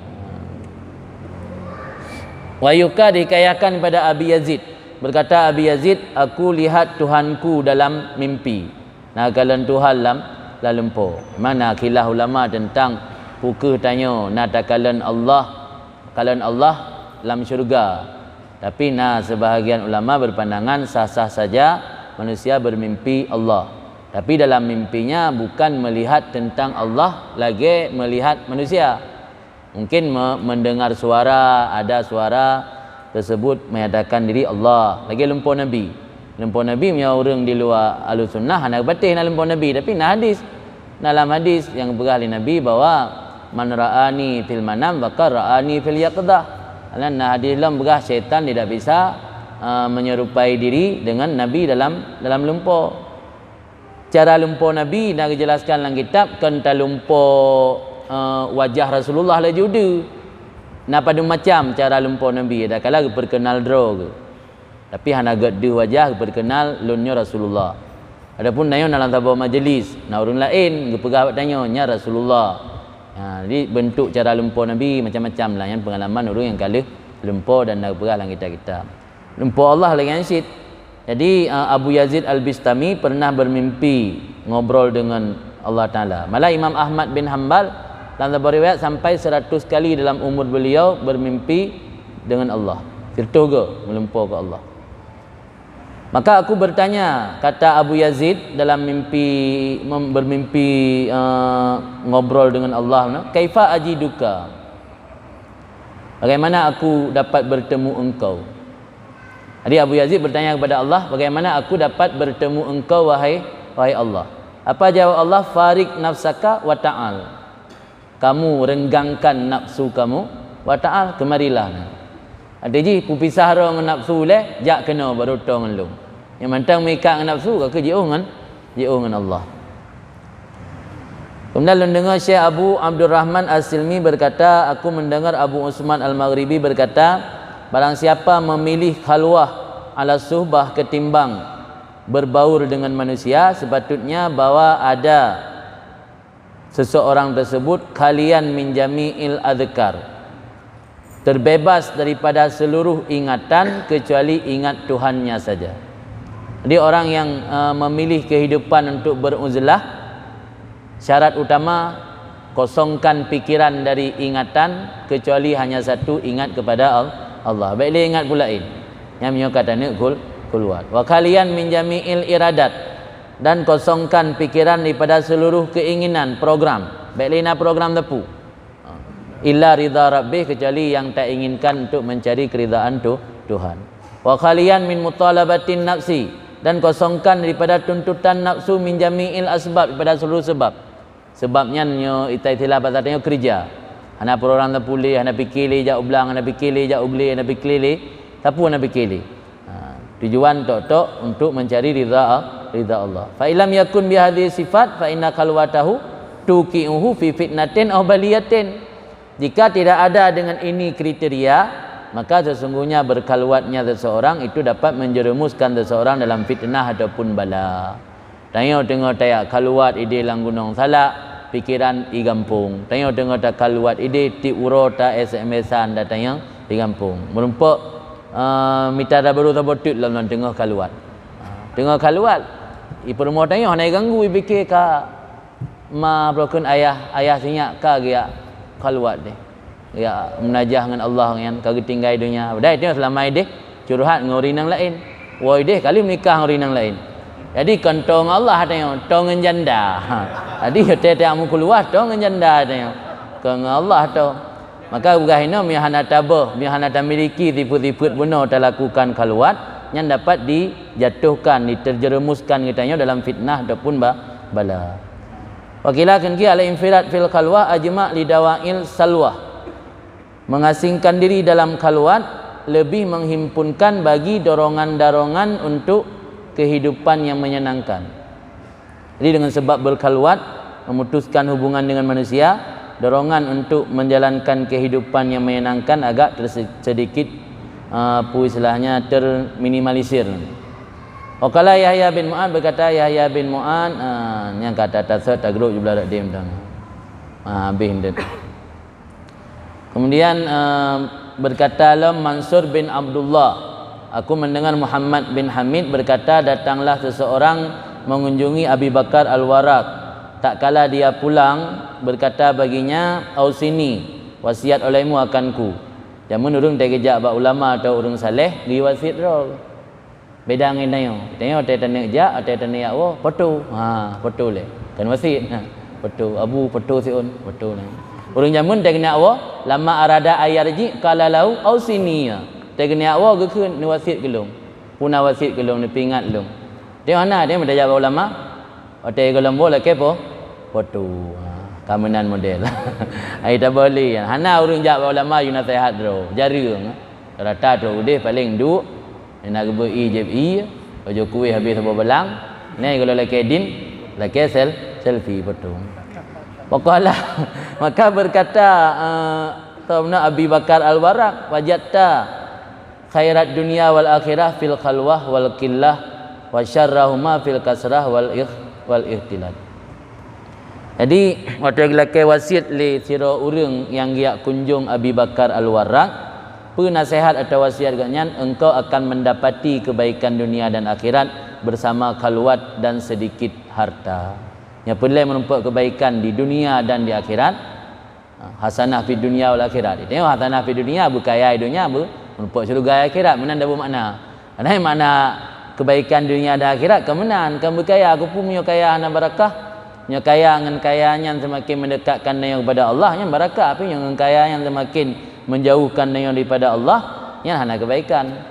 Wayuka dikayakan pada Abi Yazid. Berkata Abi Yazid, aku lihat Tuhanku dalam mimpi. Nah kalian Tuhan dalam lempo. Mana khilah ulama tentang pukul tanya nak kalian Allah dalam syurga. Tapi sebahagian ulama berpandangan sah-sah saja manusia bermimpi Allah. Tapi dalam mimpinya bukan melihat tentang Allah, lagi melihat manusia. Mungkin mendengar suara, ada suara tersebut menyatakan diri Allah. Lagi lempo Nabi. Lempo Nabi punya orang di luar Ahlussunnah nak batih nak lempo Nabi, tapi hadis. Dalam hadis yang berahli Nabi bahwa man ra'ani fil manam wa ra'ani fil yaqdah. Karena hadis dalam berah syaitan tidak bisa menyerupai diri dengan Nabi dalam lempo. Cara lempo Nabi nak dijelaskan dalam kitab kenta lempo wajah Rasulullah lah judu. Nah pada macam cara lempo Nabi ada kala perkenal drog. Tapi hana gaduh wajah perkenal lunnya Rasulullah. Adapun nayo dalam tabu majlis, orang lain gepegah tanya nya Rasulullah. Jadi bentuk cara lempo Nabi macam-macam lah yang pengalaman orang yang kala lempo dan nak perah dalam kitab-kitab. Lempo Allah lagi ansyid. Jadi Abu Yazid Al-Bistami pernah bermimpi ngobrol dengan Allah Ta'ala. Malah Imam Ahmad bin Hanbal dalam riwayat sampai 100 kali dalam umur beliau bermimpi dengan Allah. Firtuh ke melempau ke Allah. Maka aku bertanya, kata Abu Yazid dalam bermimpi ngobrol dengan Allah, kaifa ajiduka? Bagaimana aku dapat bertemu engkau? Jadi Abu Yazid bertanya kepada Allah, bagaimana aku dapat bertemu engkau wahai Allah? Apa jawab Allah? Farik nafsaka wa ta'al. Kamu renggangkan nafsu kamu wa ta'al, kemarilah. Ada je pupisah orang dengan nafsu leh, jak kena baru tong lu. Yang mantang mikat dengan nafsu ke jauh dengan Allah. Kemudian mendengar Syekh Abu Abdurrahman As-Silmi berkata, aku mendengar Abu Usman Al-Maghribi berkata, barang siapa memilih khalwah ala suhbah ketimbang berbaur dengan manusia, sepatutnya bahwa ada seseorang tersebut kalian min jami'il adzkar, terbebas daripada seluruh ingatan kecuali ingat Tuhannya saja. Jadi orang yang memilih kehidupan untuk beruzlah, syarat utama kosongkan pikiran dari ingatan kecuali hanya satu, ingat kepada Allah. Baiklah ingat pulain yang menyokatane keluar. Wa kalian min jami'il iradat, dan kosongkan pikiran daripada seluruh keinginan program. Baiklah program tepu. Illa ridha rabbih, kecuali yang tak inginkan untuk mencari keridaan Tuhan. Wa kalian min mutalabatin nafsi, dan kosongkan daripada tuntutan nafsu min jami'il asbab, daripada seluruh sebab. Sebabnya nyo itai-ilah patatnya kerja. Hana program terpulih, hana fikir le jak ublang, hana fikir le jak ubli, hana fikir le tapu, hana fikir le. Tujuan tok untuk mencari ridha Allah. Fa ilam yakun bi hadhihi sifat fa inna khalwatahu tuqi'uhu fi fitnatin aw baliyatin. Jika tidak ada dengan ini kriteria, maka sesungguhnya berkhalwatnya seseorang itu dapat menjerumuskan seseorang dalam fitnah ataupun bala. Tengok tayak khalwat ide lang gunung salak, pikiran i gampung. Tengok tak khalwat ide ti uro ta SMS-an datang di gampung. Merumpak mita dah baru tabotut lalu tengok khalwat. Tengok khalwat i permo tengok nak ganggu i fikir ka ma broken ayah sinyak ka dia khalwat dia. Ya munajah dengan Allah yang kagak tinggal dunia. Badai tengok selama ide curhat dengan orang lain. Woi deh kali menikah dengan orang lain. Jadi kantong Allah tengok tong janda. Jadi tete amu keluar tong janda tengok. Kang Allah tu. Maka bagaimana mihana tabah, mihana tamiliki tipu-tipu benar lakukan khalwat yang dapat dijatuhkan, diterjerumuskan katanya dalam fitnah ataupun bala. Wakilakan ki ala infirat fil khalwah ajma' lidawail salwah. Mengasingkan diri dalam khalwat lebih menghimpunkan bagi dorongan-dorongan untuk kehidupan yang menyenangkan. Jadi dengan sebab berkhalwat, memutuskan hubungan dengan manusia, dorongan untuk menjalankan kehidupan yang menyenangkan agak sedikit istilahnya terminimalisir. Wakala Yahya bin Mu'ad, berkata Yahya bin Mu'ad yang kata tasawuf tak geruk jublah dak diam dah. Habis dia. Kemudian berkata Mansur bin Abdullah, aku mendengar Muhammad bin Hamid berkata, datanglah seseorang mengunjungi Abi Bakar Al-Waraq. Tak kala dia pulang, berkata baginya, ausini, wasiat olehmu akanku. Jamun urung tak kejak bak ulama atau urung saleh, gi wasiat ro. Beda dengan tengok. Tengok tak tanya jak, tak tanya awak, petu. Petu le. Kan wasiat. Petu, abu petu siun, petu le. Urung jamun tak kena awak, lama arada ayarji kala lau ausini. Tak kena awak ke ni wasiat gelung. Puna wasiat gelung ni pingat gelung. Tengok mana dia mendak jawab ulama. Otak gelung boleh kepo. Petu. Kamenan model. Ai tak boleh. Hana urung jawab ulama you nasihat ro. Jarang. Rata tu dia paling duk nak gebe je ojo kuih habis apa belang. Ni kalau laki din, laki selfie betul. Pokoklah maka berkata Sayyidina Abi Bakar Al-Waraq, wajatta khairat dunia wal akhirah fil khalwah wal qillah wa syarrahuma fil kasrah wal ihtilal. Jadi waktu laki wasiat li sira urang yang dia kunjung Abi Bakar Al-Waraq, nasihat atau wasiat ganyan, engkau akan mendapati kebaikan dunia dan akhirat bersama khalwat dan sedikit harta. Yang perlu menumpak kebaikan di dunia dan di akhirat. Hasanah fi dunia wal akhirat. Tengok hasanah fi dunia berkaya dunia menumpak syurga akhirat, menan ada bermakna. Ada makna kebaikan dunia dan akhirat kemenan, kan berkaya aku pun punya kaya ana barakah. Punya kaya dengan kayanya semakin mendekatkan dia kepada Allah, yang barakah apa yang kaya yang semakin menjauhkan dia daripada Allah, yang hana kebaikan.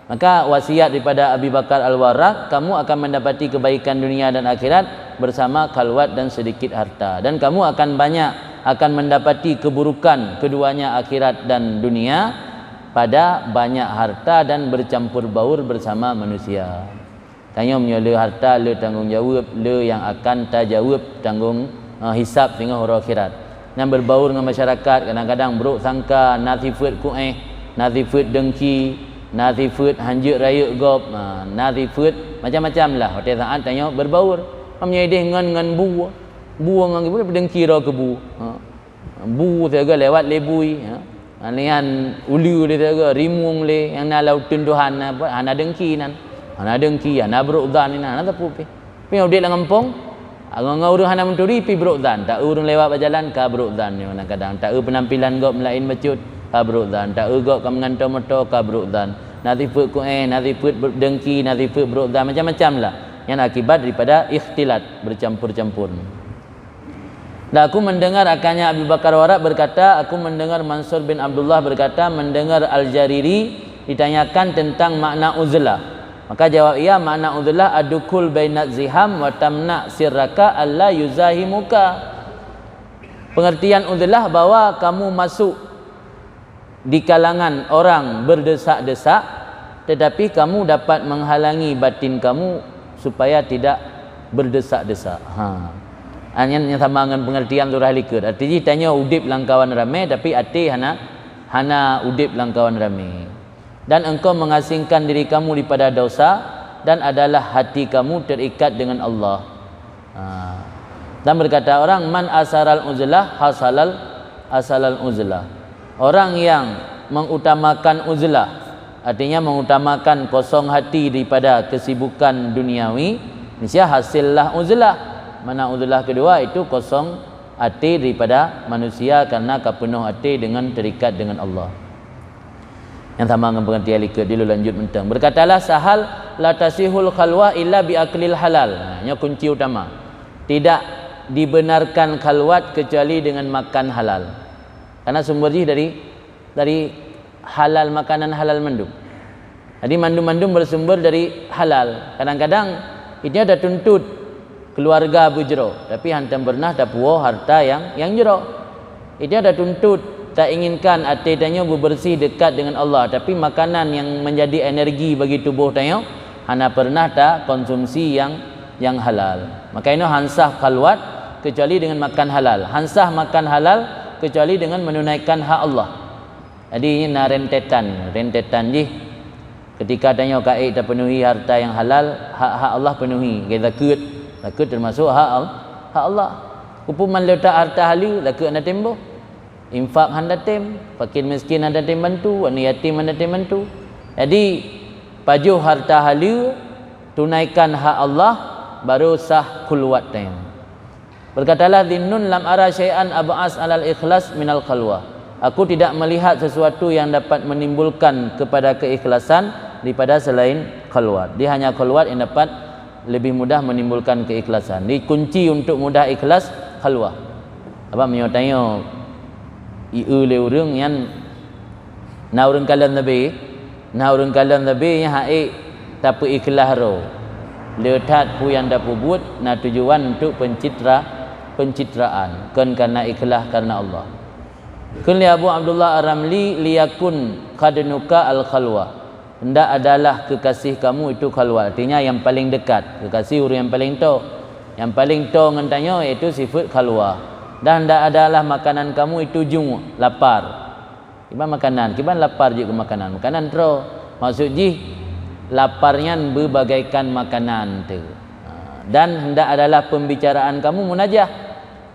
Maka wasiat daripada Abi Bakar Al-Waraq, kamu akan mendapati kebaikan dunia dan akhirat bersama khalwat dan sedikit harta, dan kamu akan mendapati keburukan keduanya akhirat dan dunia pada banyak harta dan bercampur baur bersama manusia. Tanya menyala harta le tanggungjawab, le yang akan tajawab tanggung hisab dengan hari akhirat. Yang berbaur dengan masyarakat, kadang-kadang buruk sangka, nazifat kuih, nazifat dengki, nazifat hanjut raya gop, nazifat macam-macam lah. Waktu saat tanya berbaur, menyedih dengan bu dengan ibu dengki ro ke bu. Bu saya lewat lebui, lian ulu dia saya rimung le yang na laut tunduhan apa ana dengki nan. Ana dengki, ana berudzan ni ana tapu pi. Pi udik lang kampung, ngau urang hana menturi pi berudzan. Tak urang lewat berjalan ka berudzan ni kadang-kadang. Tak penampilan gok melain mecut ka berudzan. Tak gok ka mengantar motor ka berudzan. Nanti put ku nanti put dengki, nanti put berudzan macam-macam lah. Yang akibat daripada ikhtilat, bercampur-campur. Dan aku mendengar akannya Abu Bakar Waraq berkata, aku mendengar Mansur bin Abdullah berkata, mendengar Al-Jariri ditanyakan tentang makna uzlah. Maka jawab ia, makna uzlah adukul bainaz ziham wa tamna sirraka alla yuzahimuka. Pengertian uzlah bahwa kamu masuk di kalangan orang berdesak-desak, tetapi kamu dapat menghalangi batin kamu supaya tidak berdesak-desak. Yang sama dengan pengertian surah Al-Likud. Artinya tanya udip langkawan ramai, tapi hati hana udip langkawan ramai. Dan engkau mengasingkan diri kamu daripada dosa, dan adalah hati kamu terikat dengan Allah. Dan berkata orang, man asaral uzlah asalal uzlah. Orang yang mengutamakan uzlah, artinya mengutamakan kosong hati daripada kesibukan duniawi, niscaya hasillah uzlah. Mana uzlah kedua itu kosong hati daripada manusia karena kepenuh hati dengan terikat dengan Allah. Yang sama dengan pengertian Al-Likud. Dulu lanjut mentang. Berkatalah Sahal, la tasihul khalwa illa bi aklil halal. Ini kunci utama. Tidak dibenarkan khalwat kecuali dengan makan halal. Karena sumbernya dari halal, makanan halal mandum. Jadi mandum-mandum bersumber dari halal. Kadang-kadang itu ada tuntut keluarga bujro, tapi hantam pernah dapuo harta yang jero. Itu ada tuntut tak inginkan hati tanya bersih dekat dengan Allah, tapi makanan yang menjadi energi bagi tubuh tanya hana pernah tak konsumsi yang halal. Maka ini hansah khalwat kecuali dengan makan halal. Hansah makan halal kecuali dengan menunaikan hak Allah. Jadi ini na rentetan je. Ketika tanya kai tak penuhi harta yang halal, hak Allah penuhi. Kita zakut termasuk hak Allah. Hukuman letak harta halal zakut anda tembo. Infak anda tem, fakir miskin anda tem bantu, anak yatim anda tem bantu. Jadi pajuh harta halal, tunaikan hak Allah, baru sah khulwat tem. Berkatalah dhinnun lam ara syai'an ab'as alal ikhlas minal khalwa. Aku tidak melihat sesuatu yang dapat menimbulkan kepada keikhlasan daripada selain khalwat. Dia hanya khalwat yang dapat lebih mudah menimbulkan keikhlasan. Di kunci untuk mudah ikhlas khalwah. Apa menyotanya le urang yang na urang kalam nabi yang haik tapi ikhlas ro. Letat pu yang dapat buat na tujuan untuk pencitraan kan karena ikhlas karena Allah. Kun li Abu Abdullah Ar-Ramli liyakun qadnuka al-khalwa. Hendak adalah kekasih kamu itu khalwa. Artinya yang paling dekat, kekasih orang yang paling to. Yang paling to ngentanya iaitu sifat khalwa. Dan hendak adalah makanan kamu itu jung, lapar. Kiban makanan, kiban lapar je ke makanan. Makanan tro. Maksud ji laparnya berbagaikan makanan tu. Dan hendak adalah pembicaraan kamu munajah.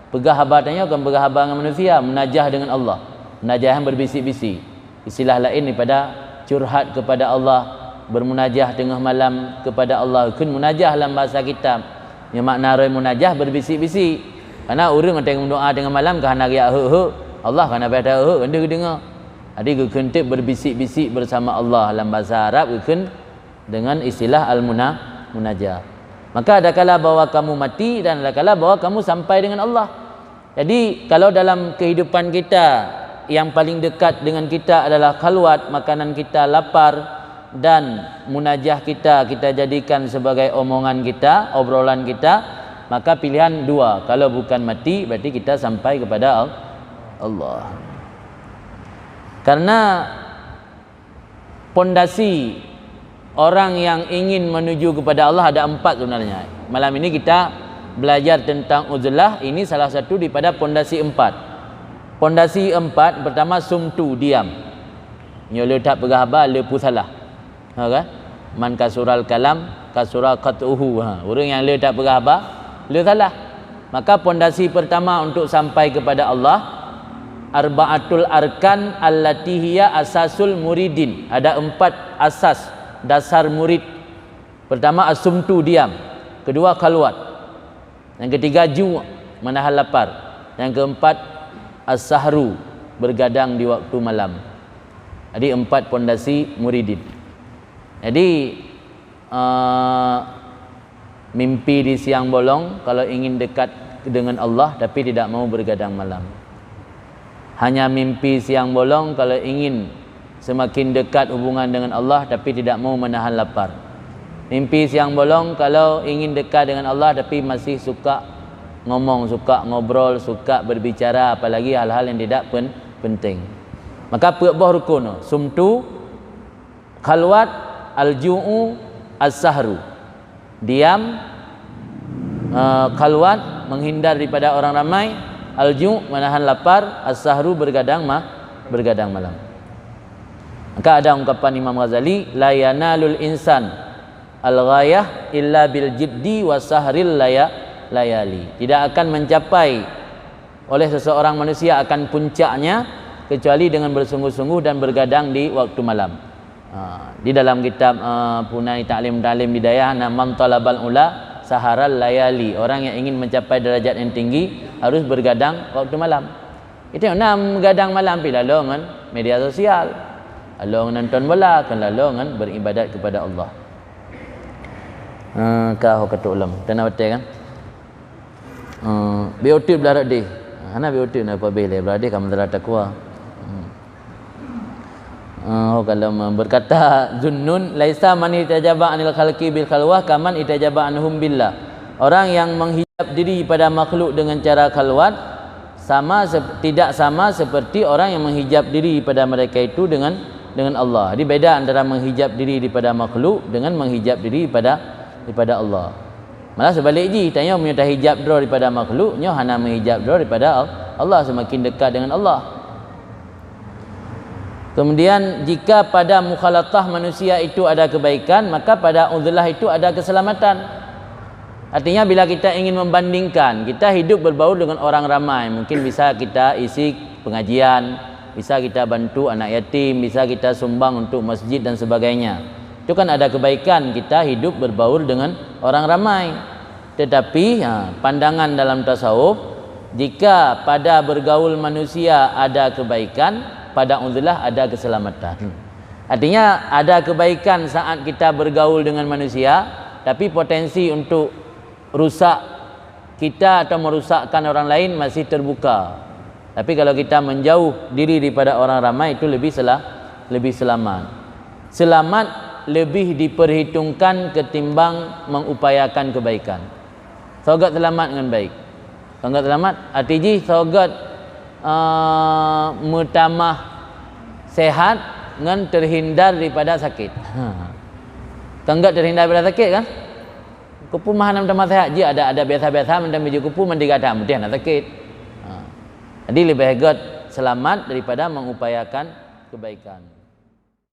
Pegah habatnya bukan pegah habat dengan manusia, munajah dengan Allah. Munajah yang berbisik-bisik. Istilah lain daripada curhat kepada Allah, bermunajah tengah malam kepada Allah. Kun munajah dalam bahasa kitab. Yang makna munajah berbisik-bisik. Karena orang yang doa tengah malam kerana riak Allah kerana pada kena dengar. Jadi kentip berbisik-bisik bersama Allah dalam bahasa Arab dengan istilah al-munajah. Maka ada kala bahawa kamu mati dan ada kala bahawa kamu sampai dengan Allah. Jadi kalau dalam kehidupan kita yang paling dekat dengan kita adalah khalwat, makanan kita lapar dan munajah kita jadikan sebagai omongan kita, obrolan kita, maka pilihan dua. Kalau bukan mati berarti kita sampai kepada Allah. Karena pondasi orang yang ingin menuju kepada Allah ada 4 sebenarnya. Malam ini kita belajar tentang uzlah. Ini salah satu daripada pondasi 4. Pondasi 4 pertama sumtu, diam. Nyole tak pegahaba lepu salah. Kan? Man kasural kalam kasura qatuhu. Orang yang le tak pegahaba le salah. Maka pondasi pertama untuk sampai kepada Allah, arba'atul arkan allati hiya asasul muridin. Ada 4 asas dasar murid. Pertama as-sumtu, diam. Kedua khalwat. Yang ketiga ju', menahan lapar. Yang keempat as-sahru, bergadang di waktu malam. Jadi 4 pondasi muridin. Jadi mimpi di siang bolong kalau ingin dekat dengan Allah tapi tidak mau bergadang malam. Hanya mimpi siang bolong kalau ingin semakin dekat hubungan dengan Allah tapi tidak mau menahan lapar. Mimpi siang bolong kalau ingin dekat dengan Allah tapi masih suka ngomong, suka ngobrol, suka berbicara, apalagi hal-hal yang tidak penting. Maka perbah rukun, sumtu, khalwat, al-ju'u, as-sahru. Diam, khalwat, menghindar daripada orang ramai, al-ju', menahan lapar, as-sahru, bergadang malam. Maka ada ungkapan Imam Ghazali, la yanalul insan al-ghayah illa bil jiddi wa sahril layali. Tidak akan mencapai oleh seseorang manusia akan puncaknya kecuali dengan bersungguh-sungguh dan bergadang di waktu malam. Di dalam kitab Punai Ta'lim Hidayah, man talabal ula saharal layali. Orang yang ingin mencapai derajat yang tinggi harus bergadang waktu malam. Itu yang gadang malam pi lalongan media sosial, lalongan nonton bola, kan lalongan beribadat kepada Allah. Kau kata ulam, tanah betul kan? Beotip belarak di. Ana beotip na apa bele berada kamu telah takwa. Kalau berkata Zunnun, laisa man itajaba anil khalqi bil khalwah kaman itajaba anhum billah. Orang yang menghijab diri pada makhluk dengan cara khalwat tidak sama seperti orang yang menghijab diri pada mereka itu dengan Allah. Jadi beda antara menghijab diri daripada makhluk dengan menghijab diri daripada Allah. Malah sebalik ji, tanya menyata hijab daripada makhluk, nyo hana menghijab daripada Allah, semakin dekat dengan Allah. Kemudian jika pada mukhalatah manusia itu ada kebaikan, maka pada uzlah itu ada keselamatan. Artinya bila kita ingin membandingkan, kita hidup berbaur dengan orang ramai, mungkin bisa kita isi pengajian, bisa kita bantu anak yatim, bisa kita sumbang untuk masjid dan sebagainya. Itu kan ada kebaikan, kita hidup berbaur dengan orang ramai. Tetapi pandangan dalam tasawuf, jika pada bergaul manusia ada kebaikan, pada uzlah ada keselamatan. Artinya ada kebaikan saat kita bergaul dengan manusia, tapi potensi untuk rusak kita atau merusakkan orang lain masih terbuka. Tapi kalau kita menjauh diri daripada orang ramai, itu lebih selamat. Selamat lebih diperhitungkan ketimbang mengupayakan kebaikan. Sogat selamat dengan baik. Sogat selamat artinya sogat mutamah sehat dengan terhindar daripada sakit. Tanggat terhindar daripada sakit kan? Kupu mahan mutamah sehat je ada biasa-biasa mendam biji kupu mendigata mesti nak sakit. Jadi lebih baik selamat daripada mengupayakan kebaikan.